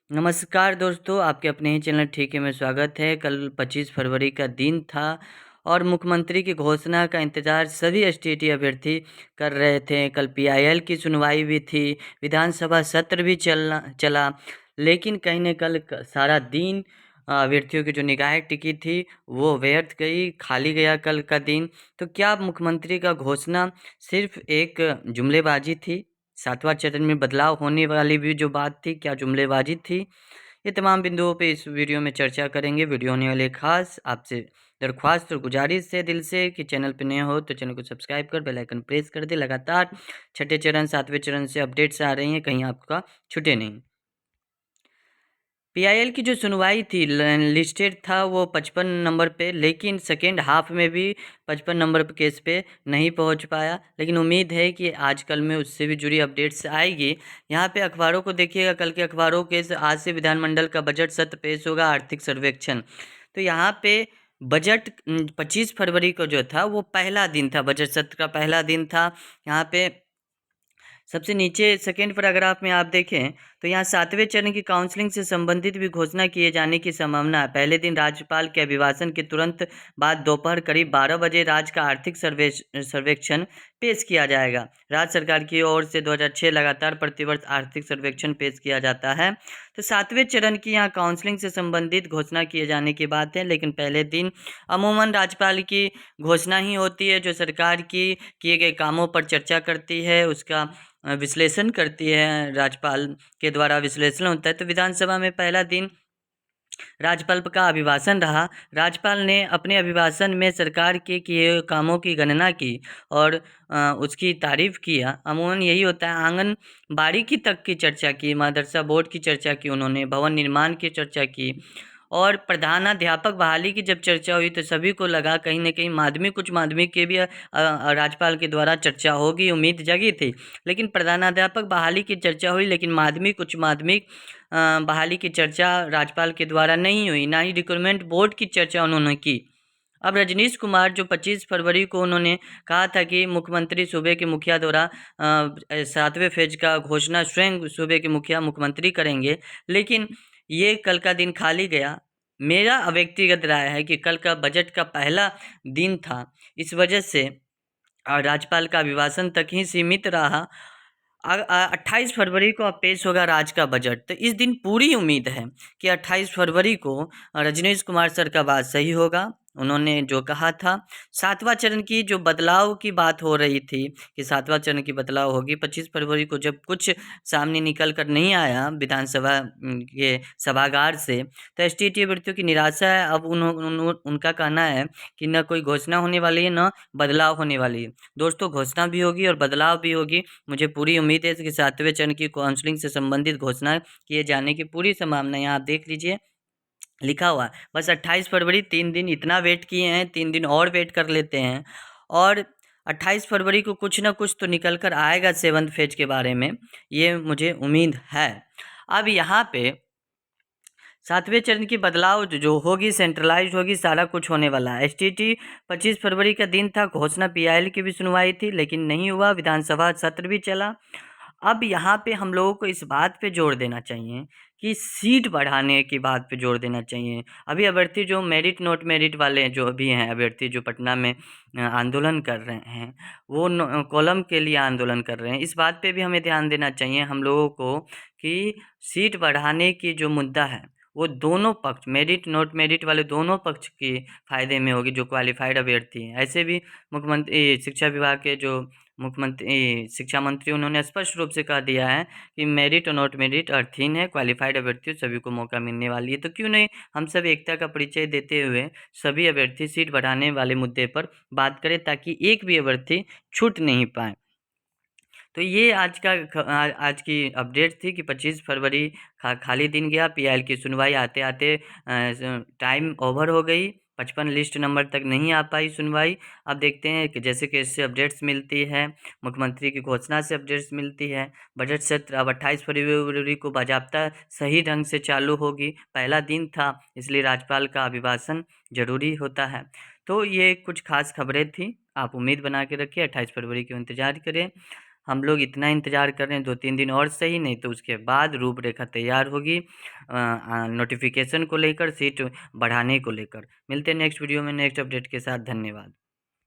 नमस्कार दोस्तों, आपके अपने ही चैनल ठीक है में स्वागत है। कल 25 फरवरी का दिन था और मुख्यमंत्री की घोषणा का इंतज़ार सभी एसटीटी अभ्यर्थी कर रहे थे। कल पीआईएल की सुनवाई भी थी, विधानसभा सत्र भी चला, लेकिन कहीं न कल सारा दिन अभ्यर्थियों की जो निगाहें टिकी थी वो व्यर्थ गई, खाली गया कल का दिन। तो क्या मुख्यमंत्री का घोषणा सिर्फ एक जुमलेबाजी थी? सातवां चरण में बदलाव होने वाली भी जो बात थी, क्या जुमलेबाजी थी? ये तमाम बिंदुओं पे इस वीडियो में चर्चा करेंगे। वीडियो होने वाले खास आपसे दरख्वास्त और गुजारिश है दिल से कि चैनल पे नए हो तो चैनल को सब्सक्राइब कर बेल आइकन प्रेस कर दे। लगातार छठे चरण, सातवें चरण से अपडेट्स आ रही हैं, कहीं आपका छूटे नहीं। पीआईएल की जो सुनवाई थी लिस्टेड था वो 55 नंबर पे, लेकिन सेकेंड हाफ में भी 55 नंबर पे केस पे नहीं पहुंच पाया। लेकिन उम्मीद है कि आज कल में उससे भी जुड़ी अपडेट्स आएगी। यहाँ पे अखबारों को देखिएगा, कल के अखबारों के आज से विधानमंडल का बजट सत्र पेश होगा, आर्थिक सर्वेक्षण। तो यहाँ पे बजट 25 फरवरी को जो था वो पहला दिन था, बजट सत्र का पहला दिन था। यहाँ पे सबसे नीचे सेकेंड पैराग्राफ में आप देखें तो यहाँ सातवें चरण की काउंसलिंग से संबंधित भी घोषणा किए जाने की संभावना है। पहले दिन राज्यपाल के अभिभाषण के तुरंत बाद दोपहर करीब 12 बजे राज्य का आर्थिक सर्वेक्षण पेश किया जाएगा। राज्य सरकार की ओर से 2006 लगातार प्रतिवर्ष आर्थिक सर्वेक्षण पेश किया जाता है। तो सातवें चरण की यहाँ काउंसलिंग से संबंधित घोषणा किए जाने की बात है, लेकिन पहले दिन अमूमन राज्यपाल की घोषणा ही होती है जो सरकार की किए गए कामों पर चर्चा करती है, उसका विश्लेषण करती है, राज्यपाल के द्वारा विश्लेषण होता है। तो विधानसभा में पहला दिन राज्यपाल का अभिभाषण रहा। राज्यपाल ने अपने अभिभाषण में सरकार के किए कामों की गणना की और उसकी तारीफ किया। अमूमन यही होता है। आंगनबाड़ी की तक की चर्चा की, मदरसा बोर्ड की चर्चा की, उन्होंने भवन निर्माण की चर्चा की और प्रधानाध्यापक बहाली की जब चर्चा हुई तो सभी को लगा कहीं ना कहीं कुछ माध्यमिक के भी राज्यपाल के द्वारा चर्चा होगी, उम्मीद जगी थी। लेकिन प्रधानाध्यापक बहाली की चर्चा हुई, लेकिन माध्यमिक उच्च माध्यमिक बहाली की चर्चा राज्यपाल के द्वारा नहीं हुई, ना ही रिक्रूटमेंट बोर्ड की चर्चा उन्होंने की। अब रजनीश कुमार जो 25 फरवरी को उन्होंने कहा था कि मुख्यमंत्री सूबे के मुखिया द्वारा सातवें फेज का घोषणा स्वयं सूबे के मुखिया मुख्यमंत्री करेंगे, लेकिन ये कल का दिन खाली गया। मेरा व्यक्तिगत राय है कि कल का बजट का पहला दिन था, इस वजह से राज्यपाल का अभिभाषण तक ही सीमित रहा। 28 फरवरी को अब पेश होगा राज्य का बजट। तो इस दिन पूरी उम्मीद है कि 28 फरवरी को रजनीश कुमार सर का बात सही होगा। उन्होंने जो कहा था, सातवां चरण की जो बदलाव की बात हो रही थी कि सातवां चरण की बदलाव होगी, 25 फरवरी को जब कुछ सामने निकल कर नहीं आया विधानसभा के सभागार से, तो एसटीटी अभ्यर्थियों की निराशा है। अब उनका कहना है कि न कोई घोषणा होने वाली है, न बदलाव होने वाली है। दोस्तों, घोषणा भी होगी और बदलाव भी होगी। मुझे पूरी उम्मीद है कि सातवें चरण की काउंसलिंग से संबंधित घोषणा किए जाने की पूरी संभावना है। आप देख लीजिए, लिखा हुआ है बस 28 फरवरी। 3 दिन इतना वेट किए हैं, 3 दिन और वेट कर लेते हैं और 28 फरवरी को कुछ ना कुछ तो निकल कर आएगा सेवंथ फेज के बारे में, ये मुझे उम्मीद है। अब यहाँ पे सातवें चरण की बदलाव जो होगी, सेंट्रलाइज होगी, सारा कुछ होने वाला है। एसटीटी 25 फरवरी का दिन था, घोषणा पीआईएल की भी सुनवाई थी, लेकिन नहीं हुआ। विधानसभा सत्र भी चला। अब यहाँ पे हम लोगों को इस बात पे जोर देना चाहिए कि सीट बढ़ाने की बात पे जोर देना चाहिए। अभी अभ्यर्थी जो मेरिट नॉट मेरिट वाले जो अभी हैं, अभ्यर्थी जो पटना में आंदोलन कर रहे हैं, वो कॉलम के लिए आंदोलन कर रहे हैं। इस बात पे भी हमें ध्यान देना चाहिए हम लोगों को कि सीट बढ़ाने की जो मुद्दा है वो दोनों पक्ष, मेरिट नॉट मेरिट वाले दोनों पक्ष के फायदे में होगी जो क्वालिफाइड अभ्यर्थी हैं। ऐसे भी मुख्यमंत्री शिक्षा विभाग के जो मुख्यमंत्री शिक्षा मंत्री, उन्होंने स्पष्ट रूप से कह दिया है कि मेरिट और नॉट मेरिट अर्थहीन है, क्वालिफाइड अभ्यर्थियों सभी को मौका मिलने वाली है। तो क्यों नहीं हम सब एकता का परिचय देते हुए सभी अभ्यर्थी सीट बढ़ाने वाले मुद्दे पर बात करें, ताकि एक भी अभ्यर्थी छूट नहीं पाए। तो ये आज की अपडेट थी कि 25 फरवरी खाली दिन गया। पीआईएल की सुनवाई आते आते टाइम ओवर हो गई, 55 लिस्ट नंबर तक नहीं आ पाई सुनवाई। अब देखते हैं कि जैसे कि इससे अपडेट्स मिलती है, मुख्यमंत्री की घोषणा से अपडेट्स मिलती है। बजट सत्र अब 28 फरवरी को बाजाबता सही ढंग से चालू होगी। पहला दिन था, इसलिए राज्यपाल का अभिभाषण जरूरी होता है। तो ये कुछ खास खबरें थी, आप उम्मीद बना के रखिए, 28 फरवरी को इंतजार करें। हम लोग इतना इंतज़ार कर रहे हैं, 2-3 दिन और सही, नहीं तो उसके बाद रूपरेखा तैयार होगी नोटिफिकेशन को लेकर, सीट बढ़ाने को लेकर। मिलते हैं नेक्स्ट वीडियो में नेक्स्ट अपडेट के साथ। धन्यवाद।